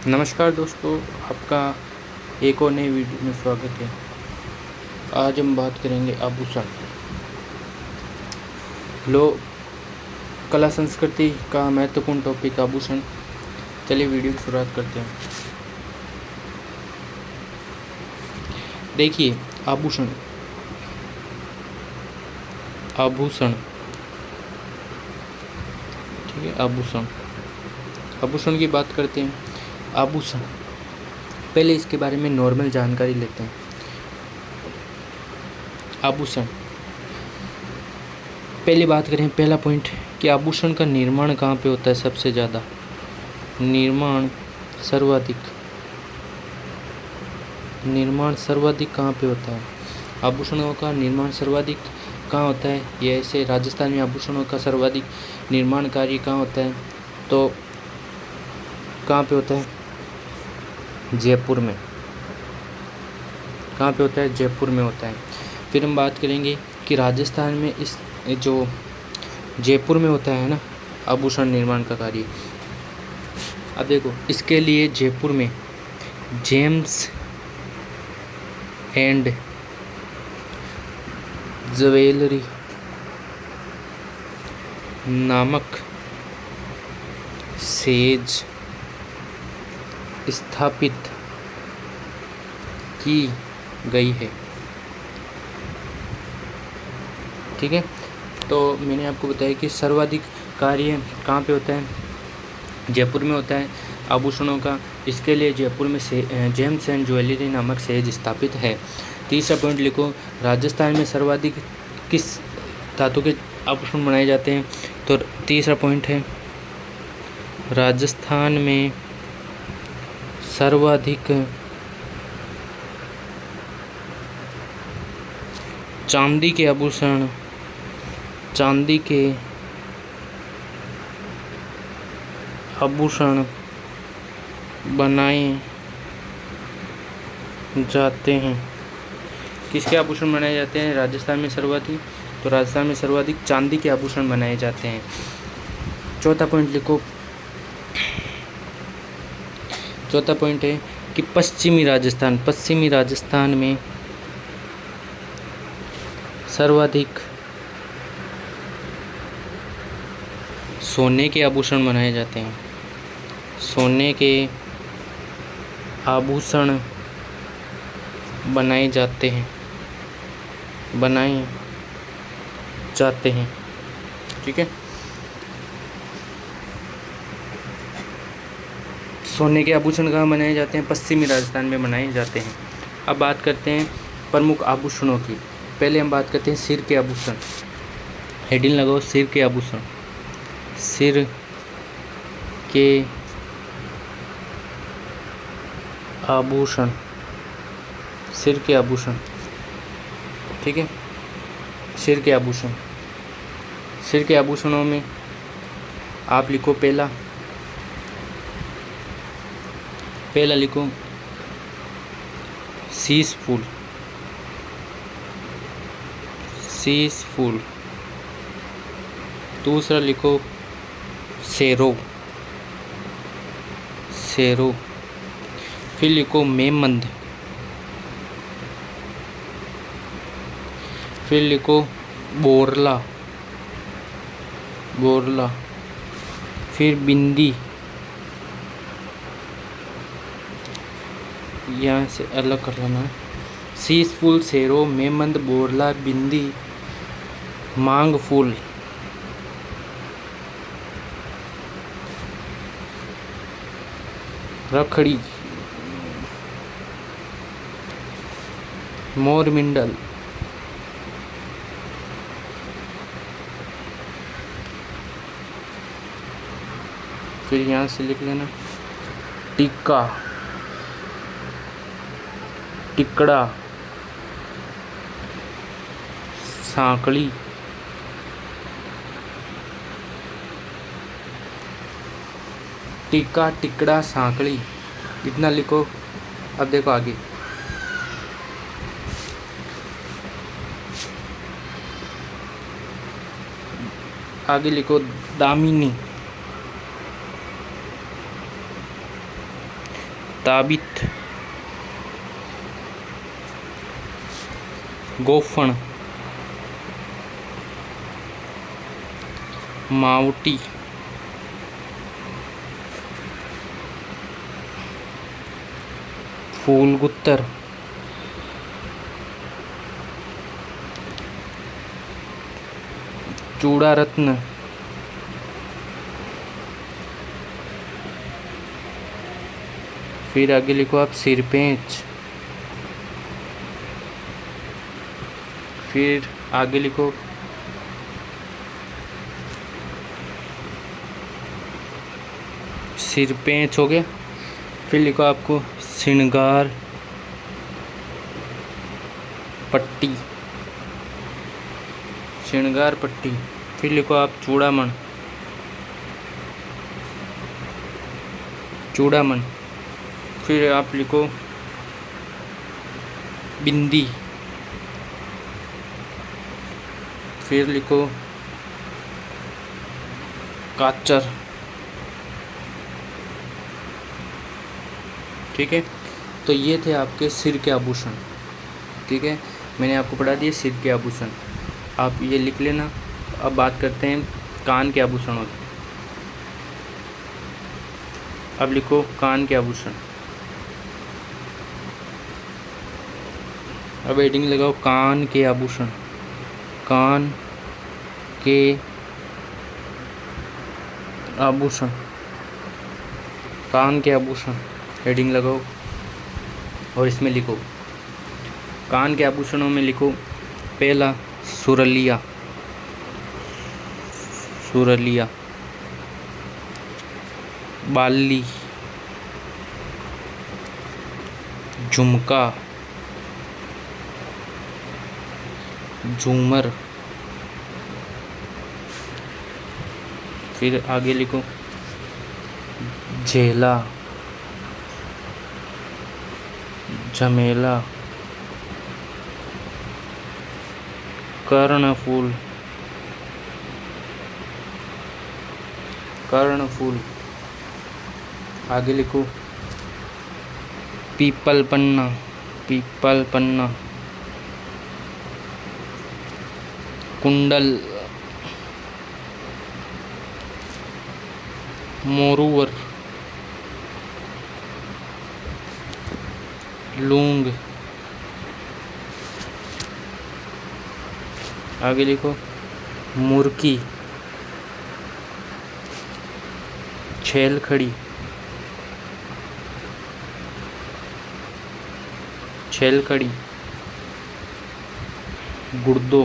नमस्कार दोस्तों, आपका एक और नई वीडियो में स्वागत है। आज हम बात करेंगे आभूषण। कला संस्कृति का महत्वपूर्ण टॉपिक आभूषण। चलिए वीडियो की शुरुआत करते हैं। देखिए, आभूषण ठीक है। आभूषण की बात करते हैं। आभूषण, पहले इसके बारे में नॉर्मल जानकारी लेते हैं। आभूषण, पहली बात करें, पहला पॉइंट कि आभूषण का निर्माण कहाँ पे होता है। सबसे ज़्यादा निर्माण सर्वाधिक कहाँ पे होता है। आभूषणों का निर्माण सर्वाधिक कहाँ होता है। ये ऐसे राजस्थान में आभूषणों का सर्वाधिक निर्माण कार्य कहाँ होता है, तो कहाँ पे होता है, जयपुर में। कहाँ पे होता है, जयपुर में होता है। फिर हम बात करेंगे कि राजस्थान में इस जो जयपुर में होता है ना आभूषण निर्माण का कार्य। अब देखो, इसके लिए जयपुर में जेम्स एंड ज्वेलरी नामक सेज स्थापित की गई है। ठीक है, तो मैंने आपको बताया कि सर्वाधिक कार्य कहाँ पे होता है, जयपुर में होता है आभूषणों का। इसके लिए जयपुर में जेम्स एंड ज्वेलरी नामक सेज स्थापित है। तीसरा पॉइंट लिखो, राजस्थान में सर्वाधिक किस धातु के आभूषण बनाए जाते हैं। तो तीसरा पॉइंट है, राजस्थान में सर्वाधिक चांदी के आभूषण बनाए जाते हैं। किसके आभूषण बनाए जाते हैं राजस्थान में सर्वाधिक, तो राजस्थान में सर्वाधिक चांदी के आभूषण बनाए जाते हैं। चौथा पॉइंट लिखो, चौथा पॉइंट है कि पश्चिमी राजस्थान में सर्वाधिक सोने के आभूषण बनाए जाते हैं। सोने के आभूषण बनाए जाते हैं। ठीक है, सोने के आभूषण कहाँ बनाए जाते हैं, पश्चिमी राजस्थान में बनाए जाते हैं। अब बात करते हैं प्रमुख आभूषणों की। पहले हम बात करते हैं सिर के आभूषण। हेडिंग लगाओ, सिर के आभूषण। सिर के आभूषण, सिर के आभूषण। ठीक है, सिर के आभूषणों में आप लिखो, पहला लिखो शीश फूल। दूसरा लिखो शेरो। फिर लिखो मेमंद। फिर लिखो बोरला। फिर बिंदी, यहाँ से अलग कर लेना है। शीश फूल, शेरो, मेमंद, बोरला, बिंदी, मांग फूल। रखड़ी, मोरमिंडल, फिर यहाँ से लिख लेना टिकड़ा, सांकली, टिकड़ा, सांकली, इतना लिखो। अब देखो आगे लिखो दामिनी। ताबित, गोफण, मावटी, फूलगुत्तर, चूड़ा रत्न, फिर आगे लिखो आप सिरपेंच, फिर आगे लिखो सिरपेंच हो गया। फिर लिखो आपको श्रृंगार पट्टी, श्रृंगार पट्टी। फिर लिखो आप चूड़ामण, चूड़ामण। फिर आप लिखो बिंदी, फिर लिखो काचर। ठीक है, तो ये थे आपके सिर के आभूषण। ठीक है, मैंने आपको पढ़ा दिए सिर के आभूषण, आप ये लिख लेना। अब बात करते हैं कान के आभूषणों की। अब लिखो कान के आभूषण। अब हेडिंग लगाओ कान के आभूषण, कान के आभूषण, कान के आभूषण, हेडिंग लगाओ और इसमें लिखो कान के आभूषणों में लिखो पहला सुरलिया, सुरलिया, बाली, झुमका, झूमर। फिर आगे लिखो झेला, झमेला, कर्णफूल, कर्णफूल। आगे लिखो पीपल पन्ना, पीपल पन्ना, कुंडल, मोरूवर, लूंग। आगे लिखो मुर्की, छेलखड़ी, छेलखड़ी, गुर्दो।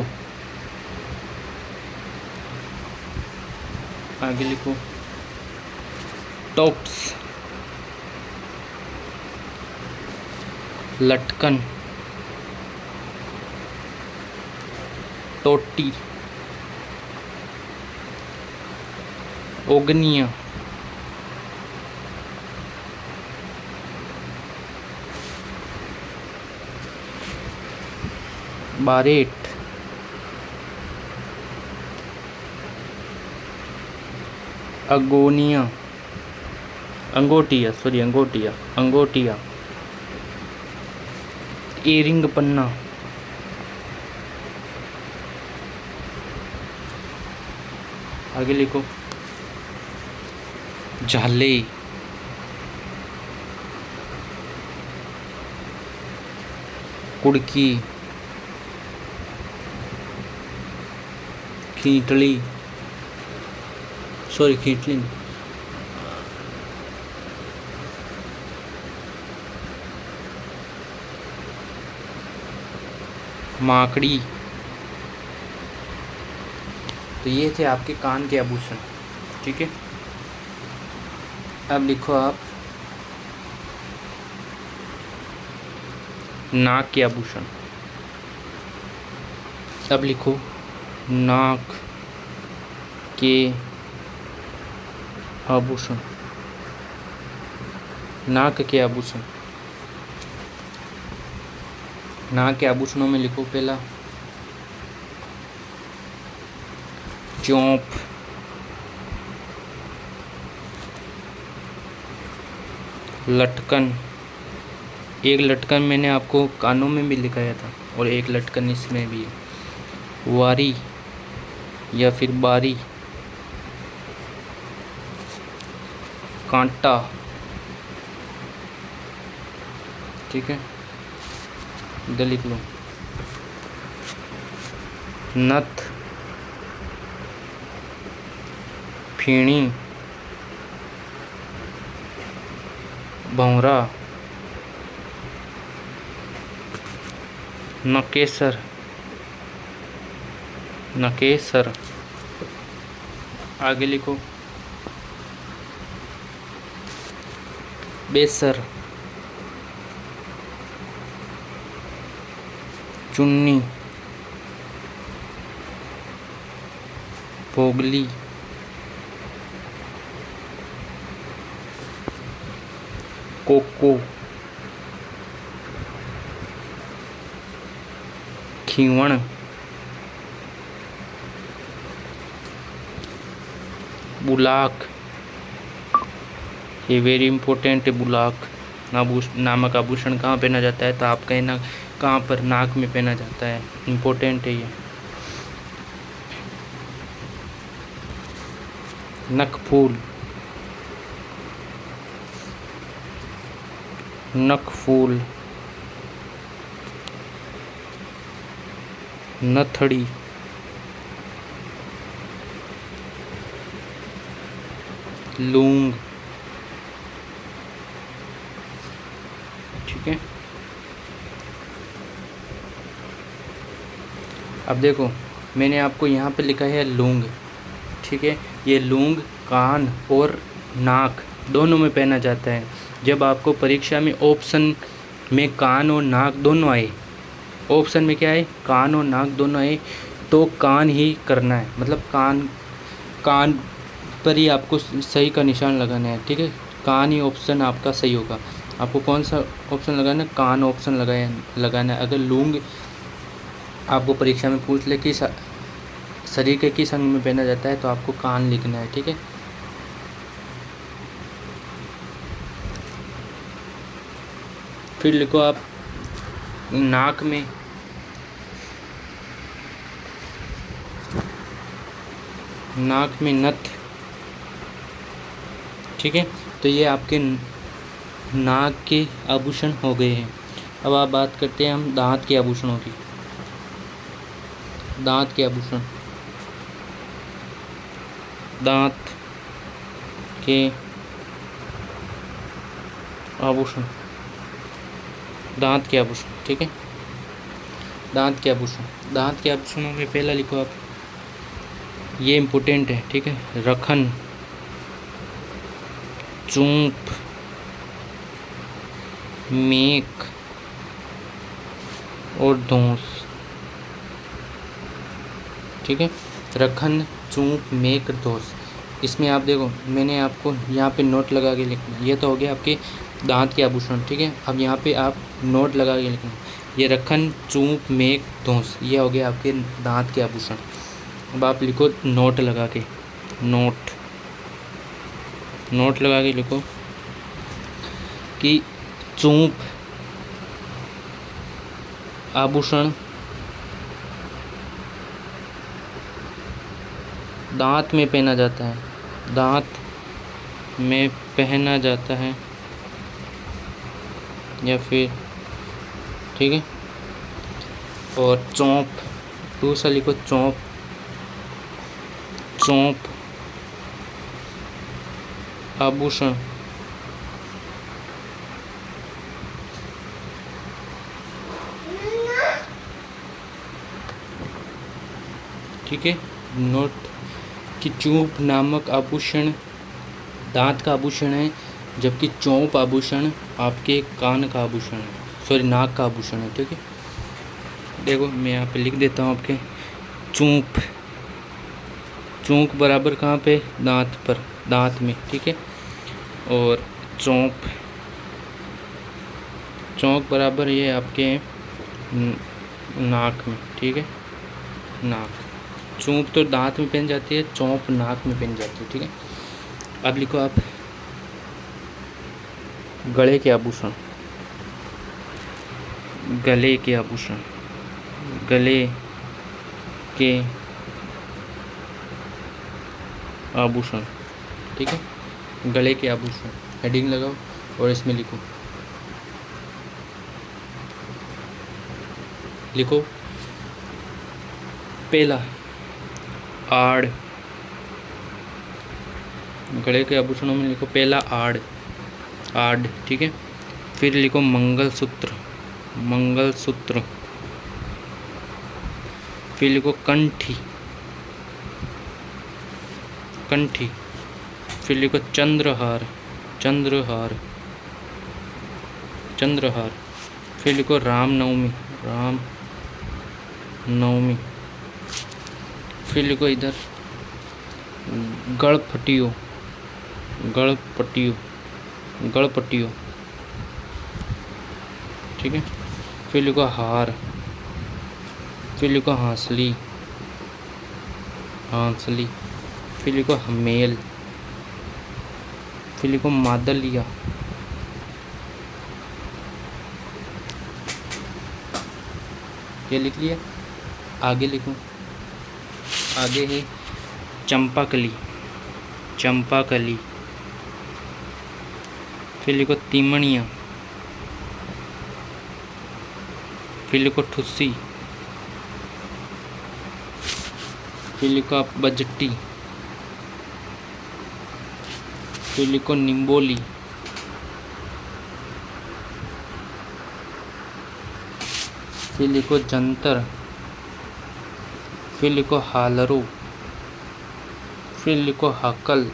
आगे लिखो टॉप्स, लटकन, टोटी, ओगनिया, बारेट, अगोनिया, अंगोटिया, सॉरी अंगोटिया, अंगोटिया, एरिंग पन्ना, आगे लिखो झाले, कुड़की, खींटली, सॉरी खींटली, माकड़ी। तो ये थे आपके कान के आभूषण। ठीक है, अब लिखो आप नाक के आभूषण। अब लिखो नाक के आभूषण, नाक के आभूषण। नाक के आभूषणों में लिखो पहला चौंप, लटकन, एक लटकन मैंने आपको कानों में भी दिखाया था और एक लटकन इसमें भी है। वारी या फिर बारी, कांटा, ठीक है, इधर लिख लो। नथ, फीणी, भंवरा, नकेसर, नकेसर, आगे लिखो बेसर, चुन्नी, पोगली, कोको, खीवण, बुलाक, ये वेरी इंपॉर्टेंट है। बुलाक नामक आभूषण कहाँ पहना जाता है? तो आप कहना कहाँ पर? नाक में पहना जाता है, इंपॉर्टेंट है ये। नखफूल, नखफूल, नथड़ी, लूंग, ठीक है। अब देखो मैंने आपको यहाँ पे लिखा है लूंग, ठीक है। ये लूंग कान और नाक दोनों में पहना जाता है। जब आपको परीक्षा में ऑप्शन में कान और नाक दोनों आए, ऑप्शन में क्या है? कान और नाक दोनों आए, तो कान ही करना है, मतलब कान पर ही आपको सही का निशान लगाना है, ठीक है। कान ही ऑप्शन आपका सही होगा। आपको कौन सा ऑप्शन लगाना है? कान ऑप्शन लगाना है। अगर लूंग आपको परीक्षा में पूछ ले कि शरीर के किस अंग में पहना जाता है, तो आपको कान लिखना है, ठीक है। फिर लिखो आप नाक में, नाक में नथ, ठीक है। तो ये आपके नाक के आभूषण हो गए हैं। अब आप बात करते हैं हम दांत के आभूषणों की। दांत के आभूषण, दांत के आभूषण, दांत के आभूषण, ठीक है। दांत के आभूषण, दांत के आभूषणों में पहला लिखो आप, ये इम्पोर्टेंट है, ठीक है। रखन, चूंप, मेक और धौंस, ठीक है। रखन, चूंप, मेक, धौंस। इसमें आप देखो मैंने आपको यहाँ पे नोट लगा के लिखना, ये तो हो गया आपके दांत के आभूषण, ठीक है। अब यहाँ पे आप नोट लगा के लिखना, ये रखन, चूंप, मेक, धौंस, ये हो गया आपके दांत के आभूषण। अब आप लिखो नोट लगा के, नोट, नोट लगा के लिखो कि चूंप आभूषण दांत में पहना जाता है, दांत में पहना जाता है, या फिर, ठीक है। और चौंप, दूसरा लिखो चौंप, चौंप आभूषण ठीक है। नोट कि चूंप नामक आभूषण दांत का आभूषण है, जबकि चौंप आभूषण आपके कान का आभूषण है, सॉरी नाक का आभूषण है, ठीक है। देखो मैं यहाँ पे लिख देता हूँ आपके, चूंप, चूंक बराबर कहाँ पे? दांत पर, दांत में, ठीक है। और चौंप, चौंक बराबर ये आपके नाक में, ठीक है, नाक। चूंप तो दांत में पहन जाती है, चौंप नाक में पहन जाती है, ठीक है। अब लिखो आप गले के आभूषण, गले के आभूषण, गले के आभूषण, ठीक है, गले के आभूषण। हेडिंग लगाओ और इसमें लिखो पहला आड़, गले के आभूषणों में लिखो पहला आड़, आड़, ठीक है। फिर लिखो मंगलसूत्र, मंगलसूत्र। फिर लिखो कंठी, कंठी। फिर लिखो चंद्रहार, चंद्रहार, चंद्रहार। फिर लिखो रामनवमी, रामनवमी। फिर लिखो इधर गणपटियो, गणपटियो, गणपटियो, ठीक है। फिर लिखो हार। फिर लिखो हांसली, हांसली। फिर लिखो हमेल। फिर लिखो मादलिया। ये लिख लिया। आगे लिखो, आगे है चंपाकली, चंपाकली। फिर लिखो तिमणिया। फिर लिखो ठुस्सी। फिर लिखो बजटी। फिर लिखो निम्बोली। फिर लिखो जंतर। फिर लिखो हालरो। फिर लिखो हाकल,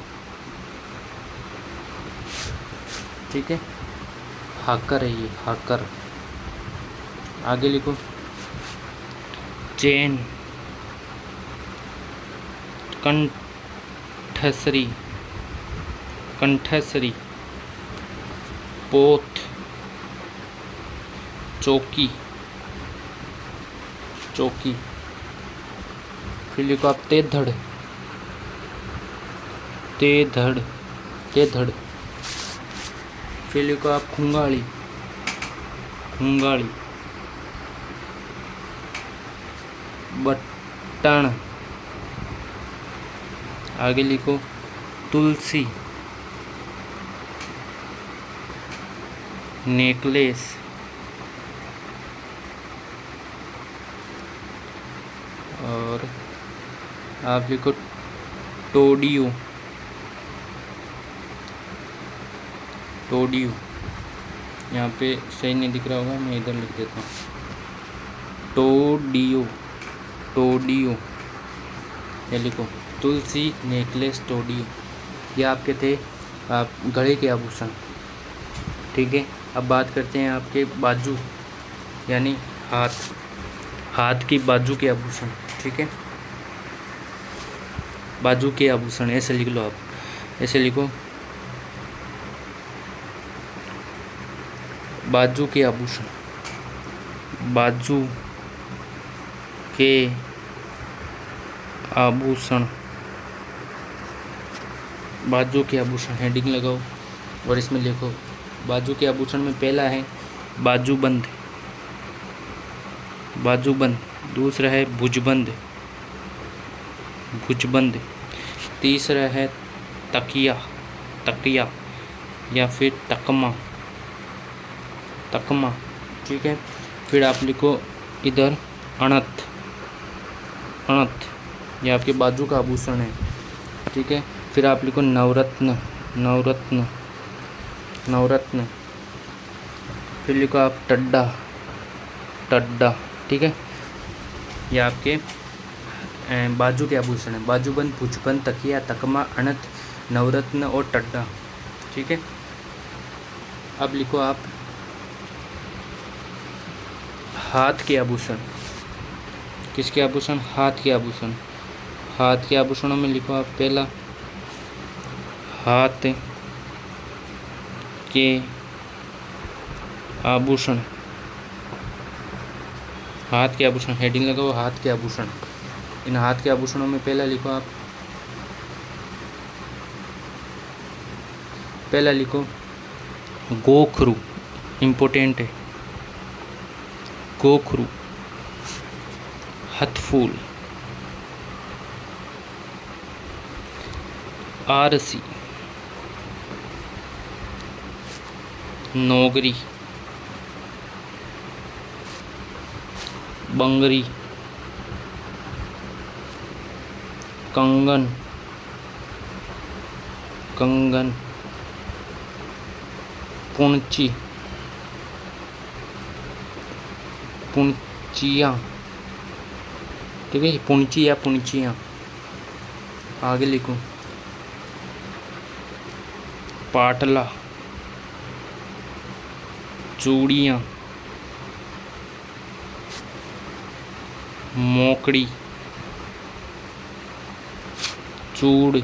ठीक है, हाकर है ये, हाकर। आगे लिखो चैन, कंठसरी, कंठसरी। पोत, चौकी, चौकी। फिर लिखो आप तेधड़, तेधड़, तेधड़। फिर लिखो आप खुंगाड़ी, खुंगाड़ी। बटन। आगे लिखो तुलसी, नेकलेस। और आप लिखो टोडियो, टोडियो। यहाँ पे सही नहीं दिख रहा होगा, मैं इधर लिख देता हूँ, टोडियो, टोडियो। ये लिखो तुलसी, नेकलेस, टोडियो। ये आपके थे आप गले के आभूषण, ठीक है। अब बात करते हैं आपके बाजू यानी हाथ, हाथ की बाजू के आभूषण, ठीक है। बाजू के आभूषण ऐसे लिख लो आप, ऐसे लिखो बाजू के आभूषण, बाजू के आभूषण, बाजू के आभूषण। हेडिंग लगाओ और इसमें लिखो बाजू के आभूषण में पहला है बाजूबंद, बाजूबंद। दूसरा है भुजबंद, भुजबंद। तीसरा है तकिया, तकिया या फिर तकमा, तकमा, ठीक है। फिर आप लिखो इधर अणत, अणत। ये आपके बाजू का आभूषण है, ठीक है। फिर आप लिखो नवरत्न, नवरत्न, नवरत्न। फिर लिखो आप टड्डा, टड्डा, ठीक है। ये आपके बाजू के आभूषण है, बाजूबंद, भुजबंद, तकिया, तकमा, अणत, नवरत्न और टड्डा, ठीक है। अब लिखो आप हाथ के आभूषण। किसके आभूषण? हाथ के आभूषण। हाथ के आभूषणों में लिखो आप पहला हाथ के आभूषण, हाथ के आभूषण। हेडिंग लगाओ हाथ के आभूषण। इन हाथ के आभूषणों में पहला लिखो आप, पहला लिखो गोखरू, इम्पोर्टेंट है, गोखरू, हथफूल, आरसी, नौगरी, बंगरी, कंगन, कंगन, पुंची, पुंचियाँ, ठीक है, पुंची या पुंचियाँ। आगे लिखो, पाटला, चूड़ियाँ, मोकड़ी, चूड़,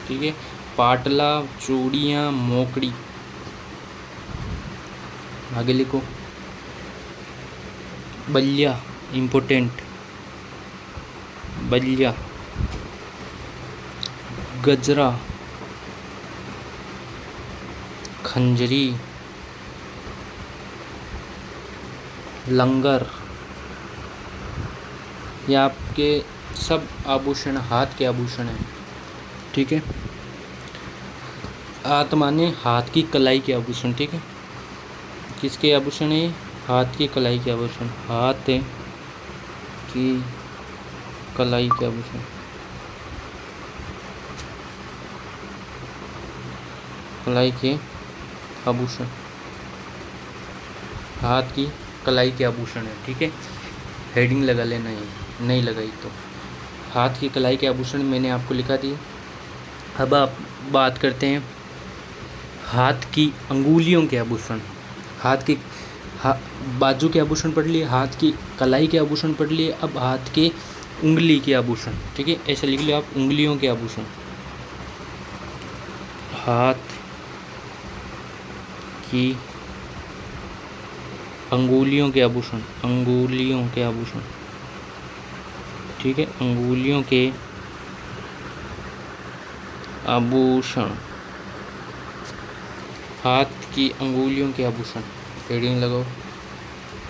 ठीक है, पाटला, चूड़ियाँ, मोकड़ी। आगे लिखो, बलिया, इम्पोर्टेंट, बलिया, गजरा, खंजरी, लंगर। ये आपके सब आभूषण हाथ के आभूषण हैं, ठीक है। हाथ माने हाथ की कलाई के आभूषण, ठीक है। किसके आभूषण है? हाथ की कलाई के आभूषण, हाथ की कलाई के आभूषण, कलाई के आभूषण, हाथ की कलाई के आभूषण है, ठीक है। हेडिंग लगा लेना है, नहीं लगाई तो। हाथ की कलाई के आभूषण मैंने आपको लिखा दिए। अब आप बात करते हैं हाथ की अंगुलियों के आभूषण। हाथ की बाजू के आभूषण पढ़ लिए, हाथ की कलाई के आभूषण पढ़ लिए, अब हाथ के उंगली के आभूषण, ठीक है। ऐसा लिख लिया आप, उंगलियों के आभूषण, हाथ की अंगुलियों के आभूषण, अंगुलियों के आभूषण, ठीक है, अंगुलियों के आभूषण, हाथ की अंगुलियों के आभूषण। हेडिंग लगाओ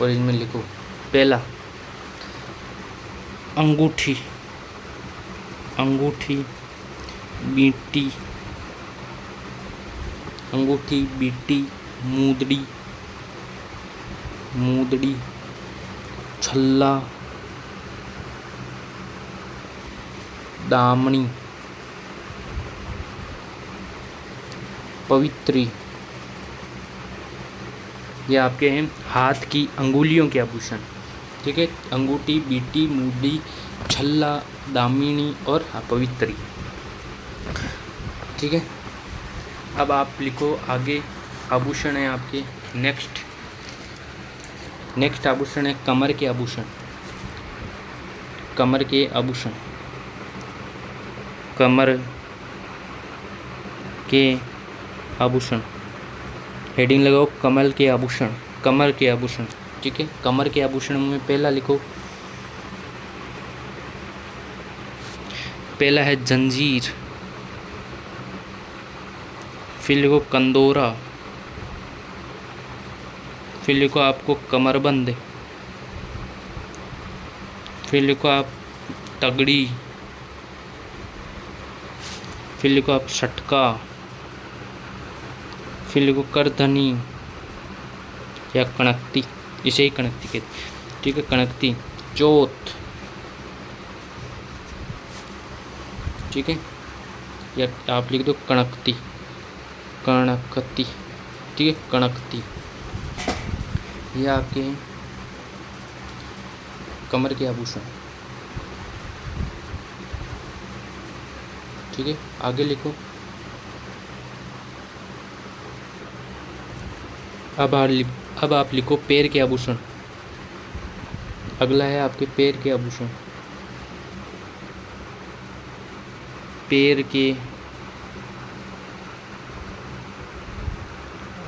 और इसमें लिखो, पहला अंगूठी, अंगूठी, बीटी, अंगूठी, बीटी, मूदड़ी, मूदड़ी, छल्ला, दामनी, पवित्री। ये आपके हैं हाथ की अंगुलियों के आभूषण, ठीक है। अंगूठी, बीटी, मूदी, छल्ला, दामिनी और पवित्री, ठीक है। अब आप लिखो आगे आभूषण है आपके। नेक्स्ट आभूषण है कमर के आभूषण, कमर के आभूषण, कमर के आभूषण। हेडिंग लगाओ, कमर के आभूषण, कमर के आभूषण, ठीक है। कमर के आभूषण में पहला लिखो, पहला है जंजीर, फिर लिखो कंदोरा, फिर लिखो आपको कमरबंद, फिर लिखो आप तगड़ी, फिर लिखो आप सटका, फिर लिखो करधनी या कणकती, इसे ही कणकती कहते, ठीक है। कणकती, चौथ, ठीक है, या आप लिख दो कणकती, कणकती, ठीक है, कणकती। ये आपके हैं कमर के आभूषण, ठीक है। आगे लिखो, अब आप लिखो पैर के आभूषण। अगला है आपके पैर के आभूषण, पैर के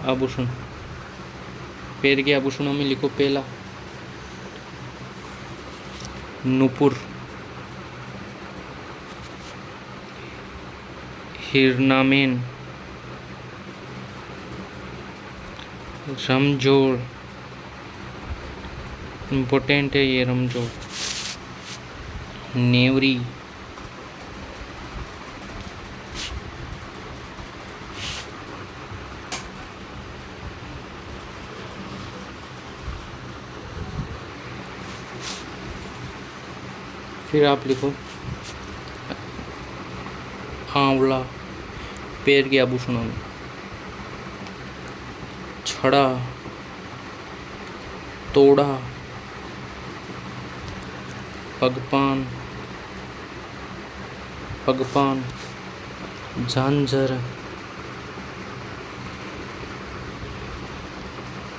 आभूषण। पैर के आभूषणों में लिखो पहला नुपुर, हिरनामेन, रमजोड़, इम्पोर्टेंट है ये रमजोड़। नेवरी, फिर आप लिखो आंवला, पैर के आभूषणों में। छड़ा, तोड़ा, पगपान, झांझर,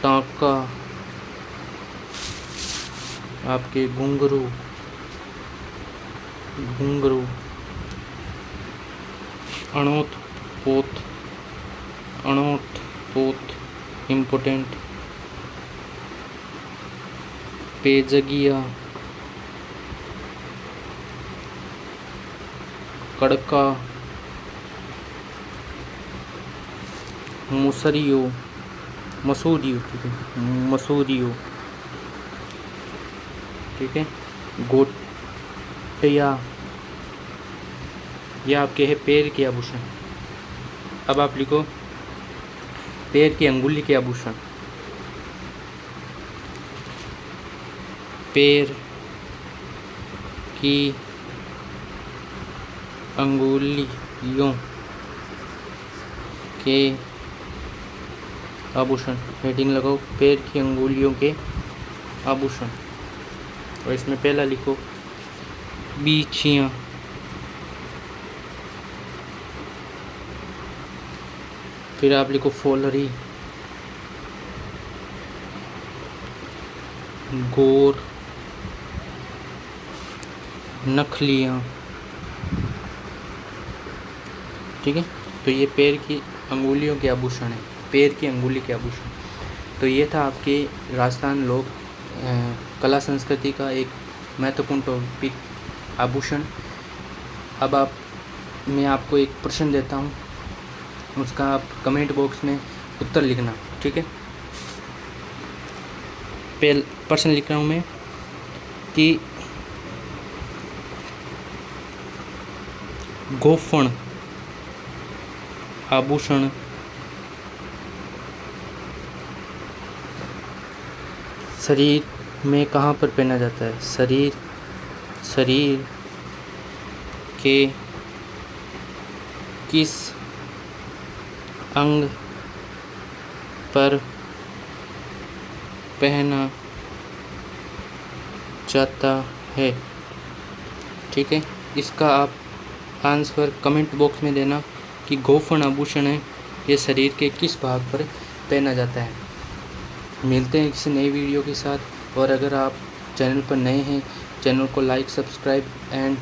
टांका, आपके घुंघरू, अणोत पोत, इम्पोर्टेंट। पेजगिया, कड़का, मसूरियो, ठीक है। गोटिया, यह आपके है पैर के आभूषण। अब आप लिखो पैर की अंगुली के आभूषण। पैर की अंगुलियों के आभूषण। हेडिंग लगाओ पैर की अंगुलियों के आभूषण। और इसमें पहला लिखो बीछियाँ। फिर आप लिखो फोलरी, गोर, नखलियाँ, ठीक है। तो ये पैर की अंगुलियों के आभूषण है, पैर की अंगुली के आभूषण। तो ये था आपके राजस्थान लोक कला संस्कृति का एक महत्वपूर्ण टॉपिक, आभूषण। अब मैं आपको एक प्रश्न देता हूँ, उसका आप कमेंट बॉक्स में उत्तर लिखना, ठीक है। प्रश्न लिख रहा हूँ मैं कि गोफण आभूषण शरीर में कहाँ पर पहना जाता है? शरीर के किस अंग पर पहना जाता है, ठीक है। इसका आप आंसर कमेंट बॉक्स में देना कि गोफण आभूषण है ये शरीर के किस भाग पर पहना जाता है। मिलते हैं किसी नई वीडियो के साथ। और अगर आप चैनल पर नए हैं, चैनल को लाइक, सब्सक्राइब एंड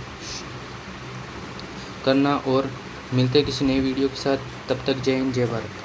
करना। और मिलते हैं किसी नई वीडियो के साथ। तब तक जय हिंद, जय भारत।